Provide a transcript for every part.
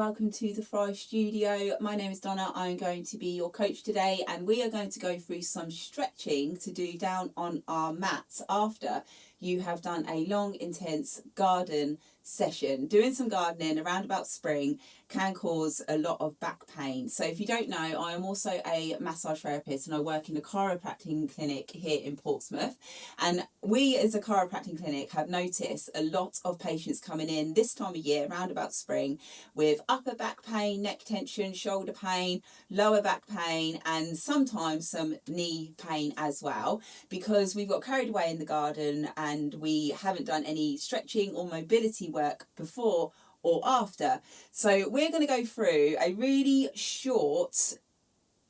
welcome to the Thrive Studio. My name is Donna. I'm going to be your coach today, and we are going to go through some stretching to do down on our mats after you have done a long, intense garden session. Doing some gardening around about spring can cause a lot of back pain. So if you don't know, I am also a massage therapist and I work in a chiropractic clinic here in Portsmouth. And we as a chiropractic clinic have noticed a lot of patients coming in this time of year, around about spring, with upper back pain, neck tension, shoulder pain, lower back pain, and sometimes some knee pain as well, because we've got carried away in the garden and we haven't done any stretching or mobility work before or after. So we're going to go through a really short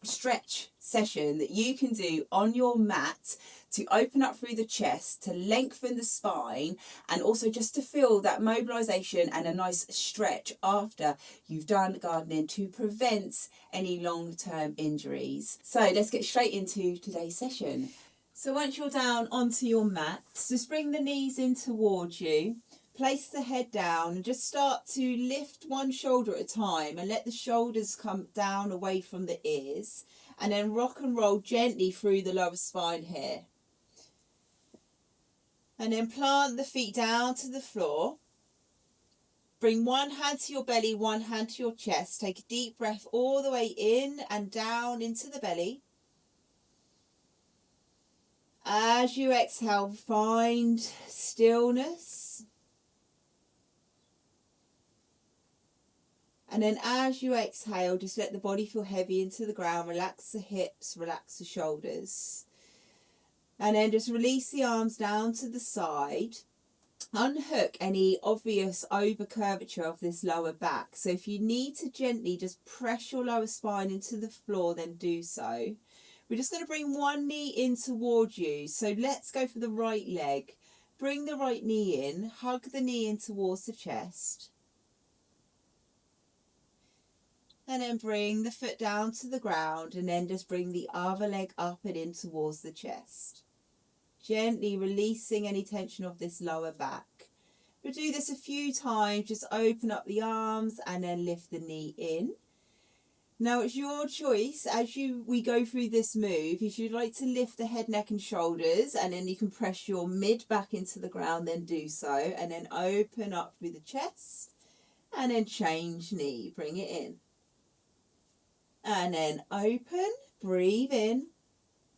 stretch session that you can do on your mat to open up through the chest, to lengthen the spine, and also just to feel that mobilization and a nice stretch after you've done gardening to prevent any long-term injuries. So let's get straight into today's session. So once you're down onto your mat, just bring the knees in towards you. Place the head down and just start to lift one shoulder at a time and let the shoulders come down away from the ears, and then rock and roll gently through the lower spine here. And then plant the feet down to the floor. Bring one hand to your belly, one hand to your chest. Take a deep breath all the way in and down into the belly. As you exhale, find stillness. And then as you exhale, just let the body feel heavy into the ground. Relax the hips, relax the shoulders. And then just release the arms down to the side. Unhook any obvious over curvature of this lower back. So if you need to gently just press your lower spine into the floor, then do so. We're just going to bring one knee in towards you. So let's go for the right leg. Bring the right knee in. Hug the knee in towards the chest. And then bring the foot down to the ground, and then just bring the other leg up and in towards the chest. Gently releasing any tension of this lower back. We'll do this a few times. Just open up the arms and then lift the knee in. Now it's your choice as we go through this move. If you'd like to lift the head, neck and shoulders, and then you can press your mid back into the ground, then do so. And then open up through the chest and then change knee. Bring it in. And then open, breathe in,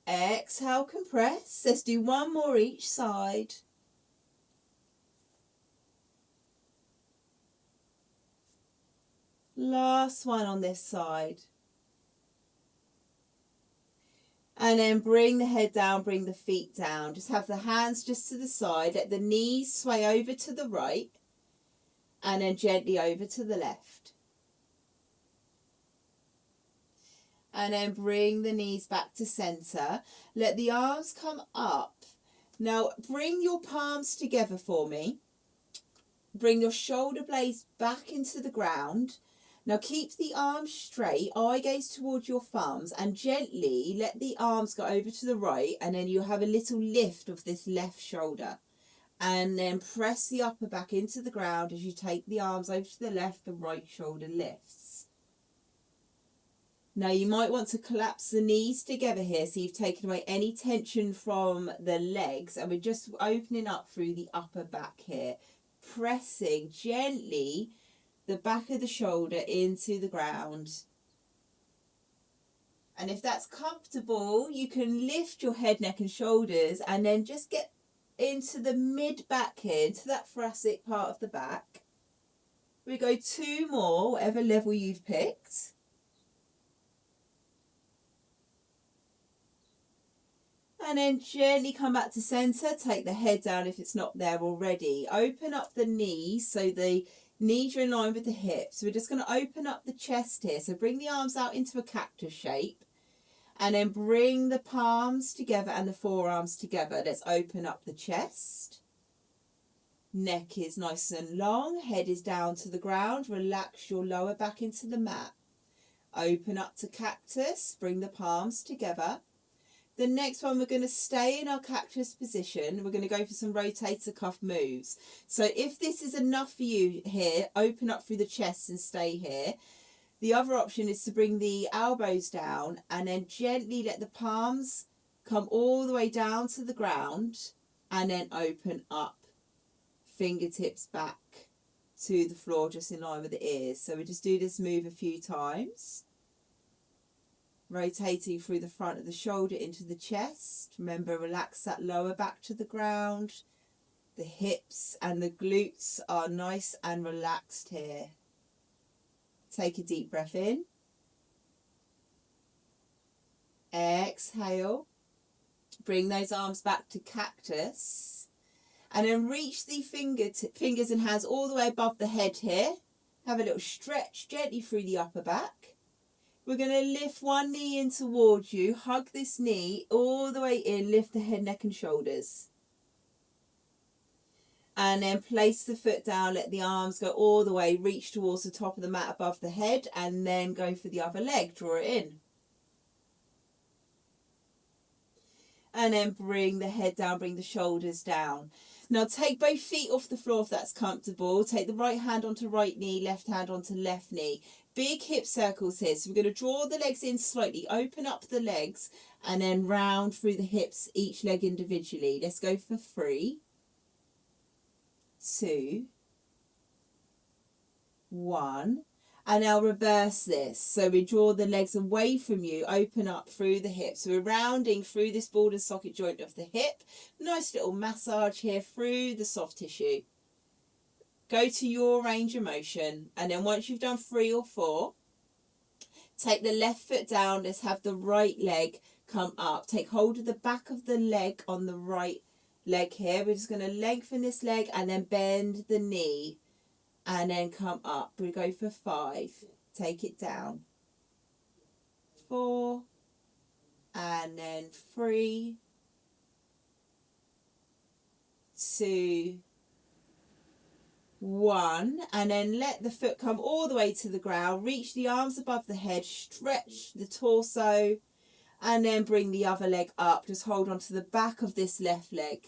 exhale, compress. Let's do one more each side. Last one on this side. And then bring the head down, bring the feet down. Just have the hands just to the side. Let the knees sway over to the right and then gently over to the left. And then bring the knees back to center. Let the arms come up. Now bring your palms together for me. Bring your shoulder blades back into the ground. Now keep the arms straight, eye gaze towards your thumbs, and gently let the arms go over to the right, and then you'll have a little lift of this left shoulder. And then press the upper back into the ground as you take the arms over to the left, the right shoulder lifts. Now you might want to collapse the knees together here so you've taken away any tension from the legs, and we're just opening up through the upper back here, pressing gently the back of the shoulder into the ground. And if that's comfortable, you can lift your head, neck and shoulders and then just get into the mid back here, into that thoracic part of the back. We go two more, whatever level you've picked. And then gently come back to center. Take the head down if it's not there already. Open up the knees so the knees are in line with the hips. We're just going to open up the chest here. So bring the arms out into a cactus shape. And then bring the palms together and the forearms together. Let's open up the chest. Neck is nice and long. Head is down to the ground. Relax your lower back into the mat. Open up to cactus. Bring the palms together. The next one, we're going to stay in our cactus position. We're going to go for some rotator cuff moves. So if this is enough for you here, open up through the chest and stay here. The other option is to bring the elbows down and then gently let the palms come all the way down to the ground and then open up, fingertips back to the floor just in line with the ears. So we just do this move a few times. Rotating through the front of the shoulder into the chest. Remember, relax that lower back to the ground. The hips and the glutes are nice and relaxed here. Take a deep breath in. Exhale. Bring those arms back to cactus. And then reach the fingers and hands all the way above the head here. Have a little stretch gently through the upper back. We're going to lift one knee in towards you. Hug this knee all the way in. Lift the head, neck and shoulders. And then place the foot down. Let the arms go all the way. Reach towards the top of the mat above the head. And then go for the other leg. Draw it in. And then bring the head down. Bring the shoulders down. Now take both feet off the floor if that's comfortable. Take the right hand onto right knee. Left hand onto left knee. Big hip circles here. So we're going to draw the legs in slightly, open up the legs, and then round through the hips, each leg individually. Let's go for 3, 2, 1. And now reverse this. So we draw the legs away from you, open up through the hips. So we're rounding through this ball and socket joint of the hip. Nice little massage here through the soft tissue. Go to your range of motion, and then once you've done 3 or 4, take the left foot down. Let's have the right leg come up. Take hold of the back of the leg on the right leg here. We're just going to lengthen this leg and then bend the knee and then come up. We go for 5. Take it down. 4 and then 3, 2, 1, and then let the foot come all the way to the ground. Reach the arms above the head, stretch the torso, and then bring the other leg up. Just hold on to the back of this left leg,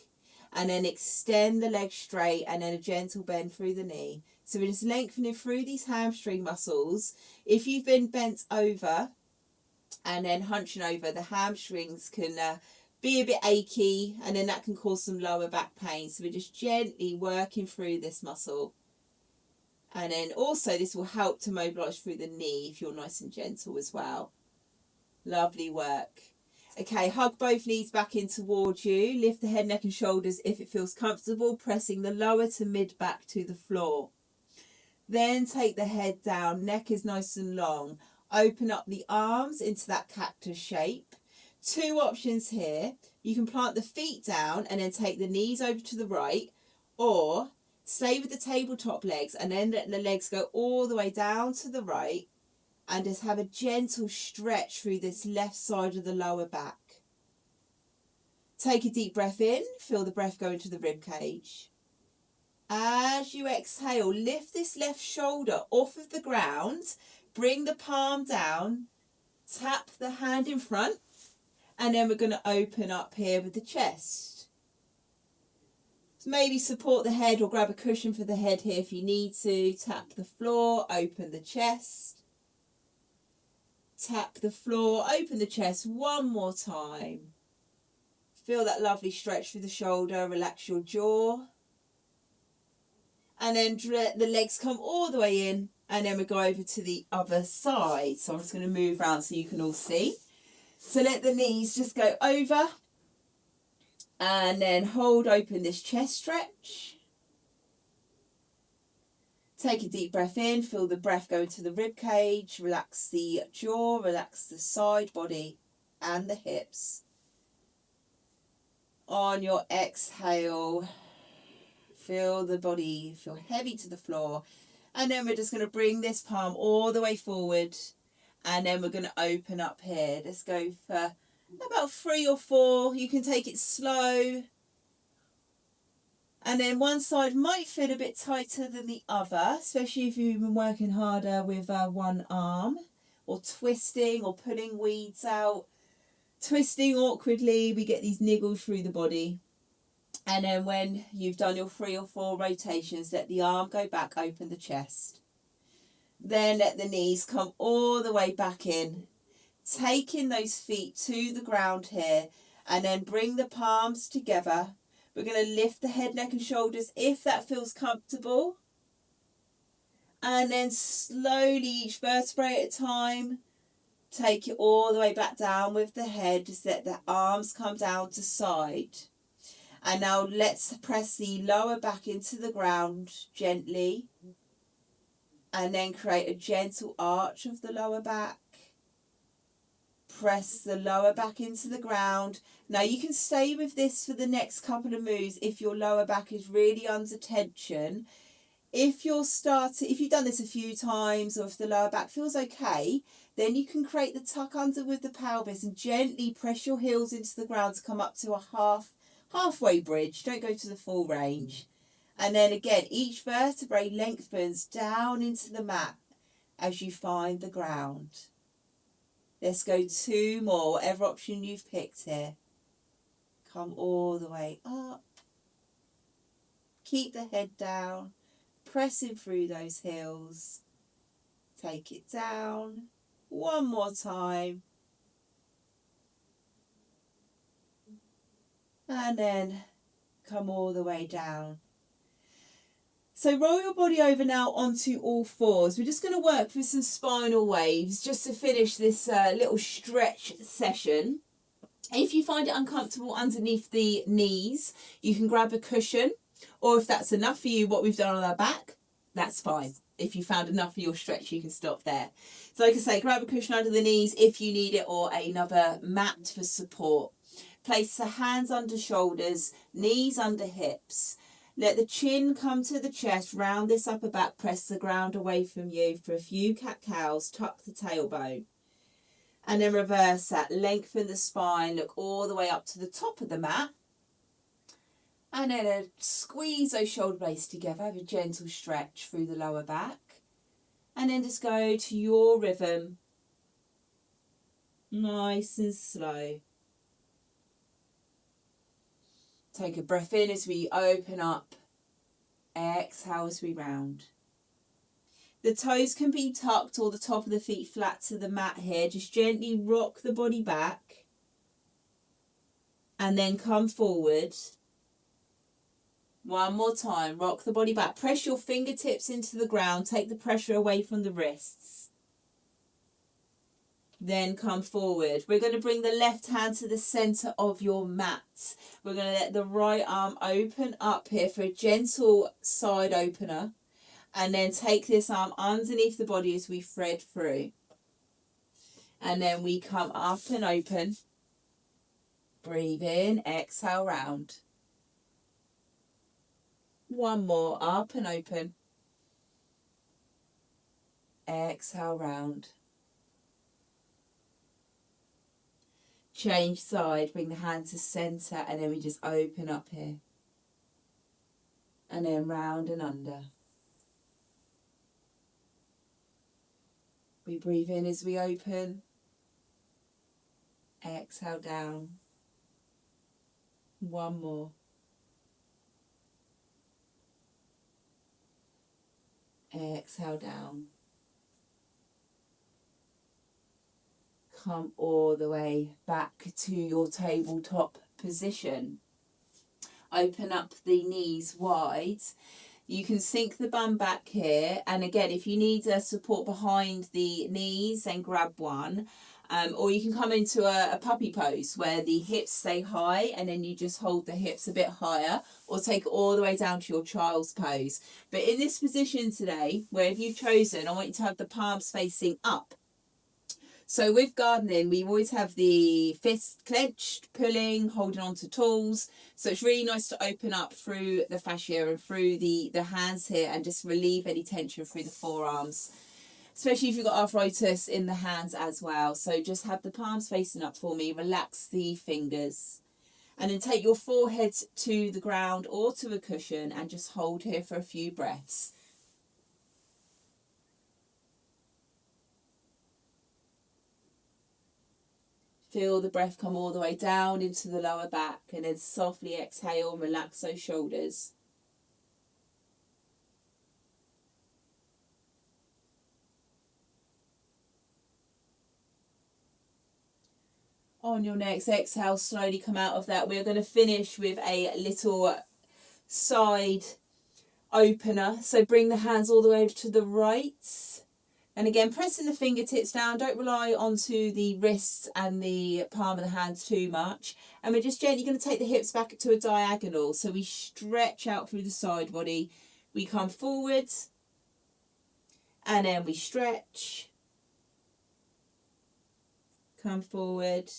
and then extend the leg straight, and then a gentle bend through the knee. So we're just lengthening through these hamstring muscles. If you've been bent over and then hunching over, the hamstrings can be a bit achy, and then that can cause some lower back pain. So we're just gently working through this muscle. And then also this will help to mobilise through the knee if you're nice and gentle as well. Lovely work. Okay, hug both knees back in towards you. Lift the head, neck and shoulders if it feels comfortable, pressing the lower to mid back to the floor. Then take the head down, neck is nice and long. Open up the arms into that cactus shape. 2 options here. You can plant the feet down and then take the knees over to the right, or stay with the tabletop legs and then let the legs go all the way down to the right and just have a gentle stretch through this left side of the lower back. Take a deep breath in, feel the breath go into the rib cage. As you exhale, lift this left shoulder off of the ground, bring the palm down, tap the hand in front, and then we're going to open up here with the chest. So maybe support the head or grab a cushion for the head here if you need to. Tap the floor, open the chest. Tap the floor, open the chest one more time. Feel that lovely stretch through the shoulder, relax your jaw. And then let the legs come all the way in, and then we go over to the other side. So I'm just going to move around so you can all see. So let the knees just go over and then hold open this chest stretch. Take a deep breath in, feel the breath go into the rib cage, relax the jaw, relax the side body and the hips. On your exhale, feel the body feel heavy to the floor, and then we're just going to bring this palm all the way forward. And then we're going to open up here. Let's go for about 3 or 4. You can take it slow. And then one side might feel a bit tighter than the other, especially if you've been working harder with one arm, or twisting or pulling weeds out. twisting awkwardly, we get these niggles through the body. And then when you've done your 3 or 4 rotations, let the arm go back, open the chest. Then let the knees come all the way back in, taking those feet to the ground here, and then bring the palms together. We're going to lift the head, neck and shoulders if that feels comfortable. And then slowly, each vertebrae at a time, take it all the way back down with the head. Just let the arms come down to side. And now let's press the lower back into the ground gently. And then create a gentle arch of the lower back. Press the lower back into the ground. Now you can stay with this for the next couple of moves if your lower back is really under tension. If you've done this a few times, or if the lower back feels okay, then you can create the tuck under with the pelvis and gently press your heels into the ground to come up to a halfway bridge. Don't go to the full range. And then again, each vertebrae lengthens down into the mat as you find the ground. Let's go 2 more, whatever option you've picked here. Come all the way up. Keep the head down, pressing through those heels. Take it down. 1 more time. And then come all the way down. So roll your body over now onto all 4s. We're just going to work with some spinal waves just to finish this little stretch session. If you find it uncomfortable underneath the knees, you can grab a cushion, or if that's enough for you, what we've done on our back, that's fine. If you found enough for your stretch, you can stop there. So like I say, grab a cushion under the knees if you need it, or another mat for support. Place the hands under shoulders, knees under hips. Let the chin come to the chest, round this upper back, press the ground away from you for a few cat-cows, tuck the tailbone. And then reverse that, lengthen the spine, look all the way up to the top of the mat. And then squeeze those shoulder blades together, have a gentle stretch through the lower back. And then just go to your rhythm, nice and slow. Take a breath in as we open up. Exhale as we round. The toes can be tucked or the top of the feet flat to the mat here. Just gently rock the body back. And then come forward. 1 more time. Rock the body back. Press your fingertips into the ground. Take the pressure away from the wrists. Then come forward. We're going to bring the left hand to the center of your mat. We're going to let the right arm open up here for a gentle side opener. And then take this arm underneath the body as we thread through. And then we come up and open. Breathe in, exhale, round. 1 more, up and open. Exhale, round. Change side, bring the hand to center, and then we just open up here. And then round and under. We breathe in as we open. Exhale down. 1 more. Exhale down. Come all the way back to your tabletop position. Open up the knees wide. You can sink the bum back here, and again, if you need support behind the knees, then grab one. Or you can come into a puppy pose where the hips stay high and then you just hold the hips a bit higher, or take it all the way down to your child's pose. But in this position today, wherever you've chosen, I want you to have the palms facing up. So with gardening, we always have the fists clenched, pulling, holding on to tools. So it's really nice to open up through the fascia and through the hands here and just relieve any tension through the forearms, especially if you've got arthritis in the hands as well. So just have the palms facing up for me, relax the fingers, and then take your forehead to the ground or to a cushion and just hold here for a few breaths. Feel the breath come all the way down into the lower back, and then softly exhale and relax those shoulders. On your next exhale, slowly come out of that. We're going to finish with a little side opener. So bring the hands all the way over to the right. And again, pressing the fingertips down. Don't rely onto the wrists and the palm of the hands too much. And we're just gently going to take the hips back to a diagonal. So we stretch out through the side body. We come forward. And then we stretch. Come forward.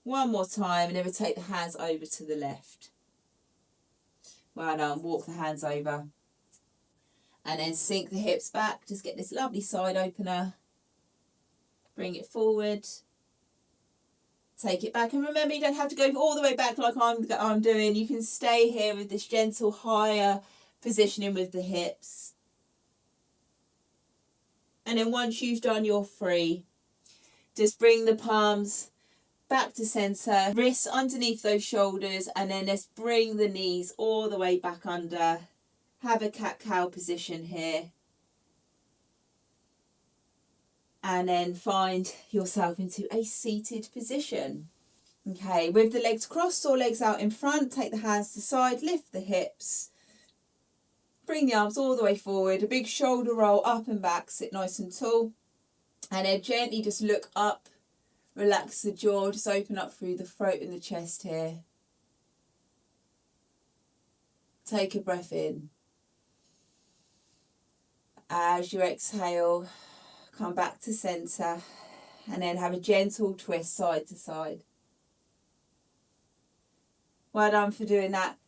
One more time. And then we take the hands over to the left. Well done. Walk the hands over. And then sink the hips back. Just get this lovely side opener. Bring it forward. Take it back. And remember, you don't have to go all the way back like I'm doing. You can stay here with this gentle higher positioning with the hips. And then once you've done your free, just bring the palms back to centre. Wrists underneath those shoulders. And then let's bring the knees all the way back under. Have a cat-cow position here. And then find yourself into a seated position. Okay, with the legs crossed or legs out in front, take the hands to the side, lift the hips. Bring the arms all the way forward, a big shoulder roll up and back, sit nice and tall. And then gently just look up, relax the jaw, just open up through the throat and the chest here. Take a breath in. As you exhale, come back to centre and then have a gentle twist side to side. Well done for doing that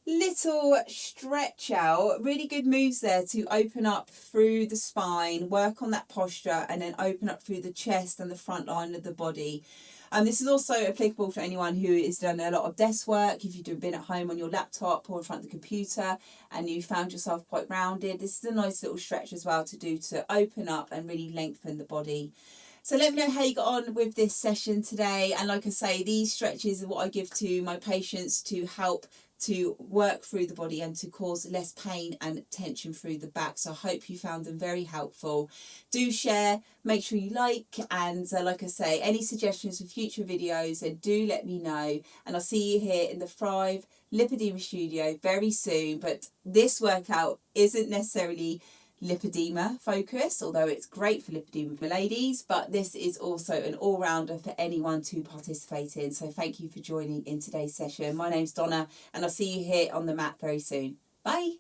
little stretch out. Really good moves there to open up through the spine, work on that posture, and then open up through the chest and the front line of the body. This is also applicable for anyone who has done a lot of desk work. If you've been at home on your laptop or in front of the computer and you found yourself quite rounded, this is a nice little stretch as well to do to open up and really lengthen the body. So let me know how you got on with this session today. And like I say, these stretches are what I give to my patients to help to work through the body and to cause less pain and tension through the back. So I hope you found them very helpful. Do share, make sure you like, and like I say, any suggestions for future videos, then do let me know. And I'll see you here in the Thrive Lipoedema studio very soon. But this workout isn't necessarily lipedema focused, although it's great for lipedema for ladies, but this is also an all-rounder for anyone to participate in. So thank you for joining in today's session. My name's Donna and I'll see you here on the mat very soon. Bye.